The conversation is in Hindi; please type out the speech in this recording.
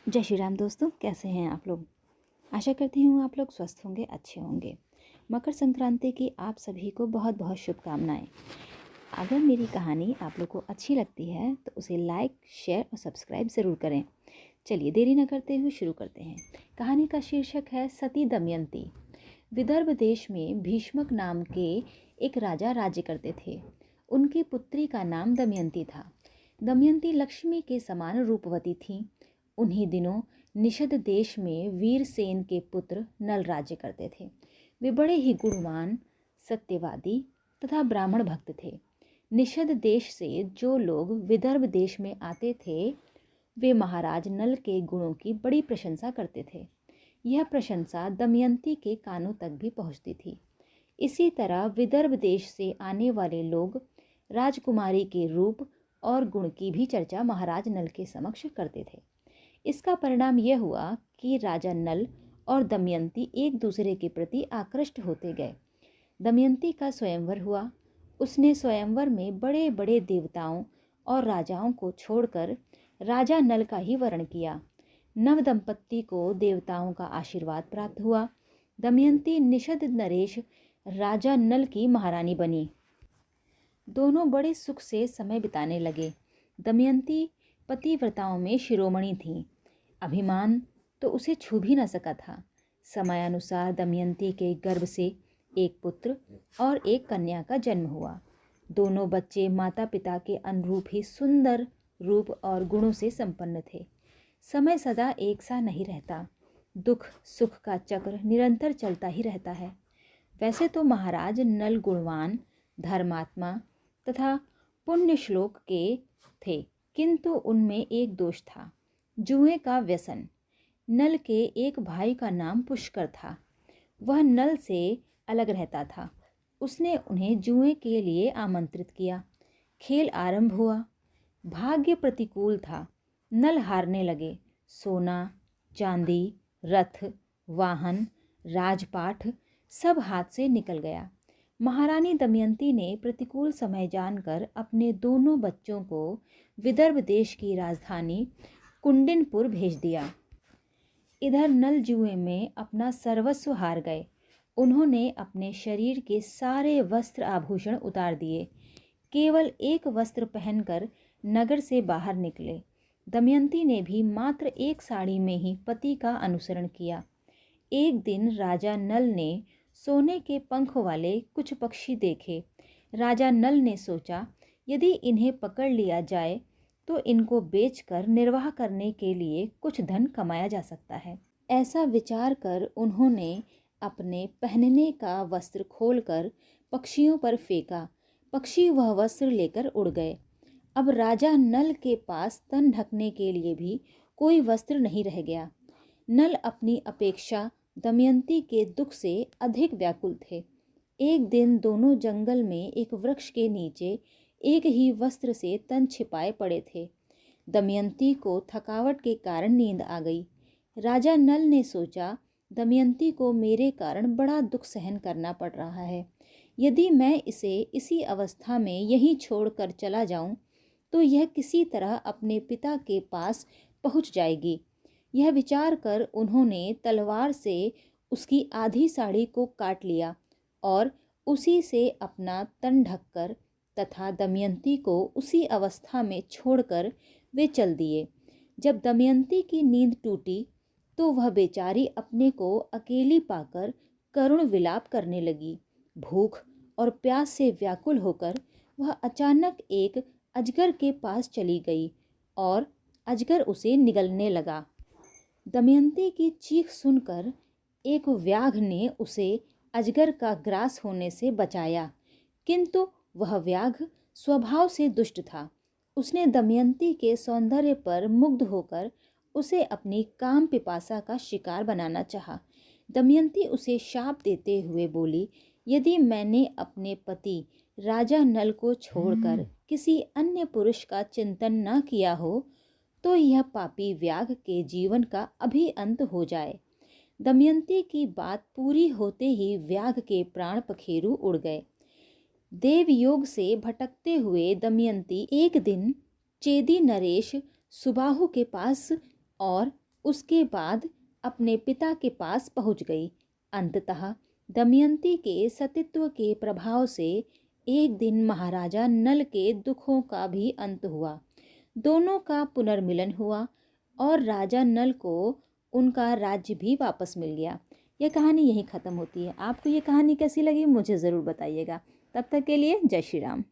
जय श्री राम दोस्तों, कैसे हैं आप लोग। आशा करती हूँ आप लोग स्वस्थ होंगे, अच्छे होंगे। मकर संक्रांति की आप सभी को बहुत बहुत शुभकामनाएं। अगर मेरी कहानी आप लोग को अच्छी लगती है तो उसे लाइक, शेयर और सब्सक्राइब ज़रूर करें। चलिए देरी न करते हुए शुरू करते हैं। कहानी का शीर्षक है सती दमयंती। विदर्भ देश में भीष्मक नाम के एक राजा राज्य करते थे। उनकी पुत्री का नाम दमयंती था। दमयंती लक्ष्मी के समान रूपवती थीं। उन्हीं दिनों निषद देश में वीरसेन के पुत्र नल राज्य करते थे। वे बड़े ही गुणवान, सत्यवादी तथा ब्राह्मण भक्त थे। निषद देश से जो लोग विदर्भ देश में आते थे वे महाराज नल के गुणों की बड़ी प्रशंसा करते थे। यह प्रशंसा दमयंती के कानों तक भी पहुंचती थी। इसी तरह विदर्भ देश से आने वाले लोग राजकुमारी के रूप और गुण की भी चर्चा महाराज नल के समक्ष करते थे। इसका परिणाम यह हुआ कि राजा नल और दमयंती एक दूसरे के प्रति आकृष्ट होते गए। दमयंती का स्वयंवर हुआ। उसने स्वयंवर में बड़े बड़े देवताओं और राजाओं को छोड़कर राजा नल का ही वर्ण किया। नव दंपत्ति को देवताओं का आशीर्वाद प्राप्त हुआ। दमयंती निषद नरेश राजा नल की महारानी बनी। दोनों बड़े सुख से समय बिताने लगे। दमयंती पतिव्रताओं में शिरोमणि थी। अभिमान तो उसे छू भी न सका था। समयानुसार दमयंती के गर्भ से एक पुत्र और एक कन्या का जन्म हुआ। दोनों बच्चे माता पिता के अनुरूप ही सुंदर रूप और गुणों से संपन्न थे। समय सदा एक सा नहीं रहता। दुख सुख का चक्र निरंतर चलता ही रहता है। वैसे तो महाराज नल गुणवान, धर्मात्मा तथा पुण्य श्लोक के थे, किंतु उनमें एक दोष था, जुए का व्यसन। नल के एक भाई का नाम पुष्कर था। वह नल से अलग रहता था। उसने उन्हें जुए के लिए आमंत्रित किया। खेल आरंभ हुआ। भाग्य प्रतिकूल था। नल हारने लगे। सोना, चांदी, रथ, वाहन, राजपाट सब हाथ से निकल गया। महारानी दमयंती ने प्रतिकूल समय जानकर अपने दोनों बच्चों को विदर्भ देश की राजधानी कुंडिनपुर भेज दिया। इधर नल जुए में अपना सर्वस्व हार गए। उन्होंने अपने शरीर के सारे वस्त्र आभूषण उतार दिए। केवल एक वस्त्र पहनकर नगर से बाहर निकले। दमयंती ने भी मात्र एक साड़ी में ही पति का अनुसरण किया। एक दिन राजा नल ने सोने के पंख वाले कुछ पक्षी देखे। राजा नल ने सोचा, यदि इन्हें पकड़ लिया जाए तो इनको बेचकर निर्वाह करने के लिए कुछ धन कमाया जा सकता है। ऐसा विचार कर उन्होंने अपने पहनने का वस्त्र खोलकर पक्षियों पर फेंका। पक्षी वह वस्त्र लेकर उड़ गए। अब राजा नल के पास तन ढकने के लिए भी कोई वस्त्र नहीं रह गया। नल अपनी अपेक्षा दमयंती के दुख से अधिक व्याकुल थे। एक दिन दोनों जंगल में एक वृक्ष के नीचे एक ही वस्त्र से तन छिपाए पड़े थे। दमयंती को थकावट के कारण नींद आ गई। राजा नल ने सोचा, दमयंती को मेरे कारण बड़ा दुख सहन करना पड़ रहा है। यदि मैं इसे इसी अवस्था में यहीं छोड़कर चला जाऊं तो यह किसी तरह अपने पिता के पास पहुंच जाएगी। यह विचार कर उन्होंने तलवार से उसकी आधी साड़ी को काट लिया और उसी से अपना तन ढककर तथा दमयंती को उसी अवस्था में छोड़कर वे चल दिए। जब दमयंती की नींद टूटी तो वह बेचारी अपने को अकेली पाकर करुण विलाप करने लगी। भूख और प्यास से व्याकुल होकर वह अचानक एक अजगर के पास चली गई और अजगर उसे निगलने लगा। दमयंती की चीख सुनकर एक व्याघ्र ने उसे अजगर का ग्रास होने से बचाया, किंतु वह व्याघ्र स्वभाव से दुष्ट था। उसने दमयंती के सौंदर्य पर मुग्ध होकर उसे अपनी काम पिपासा का शिकार बनाना चाहा। दमयंती उसे शाप देते हुए बोली, यदि मैंने अपने पति राजा नल को छोड़कर किसी अन्य पुरुष का चिंतन न किया हो तो यह पापी व्याघ्र के जीवन का अभी अंत हो जाए। दमयंती की बात पूरी होते ही व्याघ्र के प्राण पखेरु उड़ गए। देवयोग से भटकते हुए दमयंती एक दिन चेदी नरेश सुबाहु के पास और उसके बाद अपने पिता के पास पहुंच गई। अंततः दमयंती के सतीत्व के प्रभाव से एक दिन महाराजा नल के दुखों का भी अंत हुआ। दोनों का पुनर्मिलन हुआ और राजा नल को उनका राज्य भी वापस मिल गया। यह कहानी यहीं ख़त्म होती है। आपको ये कहानी कैसी लगी मुझे ज़रूर बताइएगा। तब तक के लिए जय श्री राम।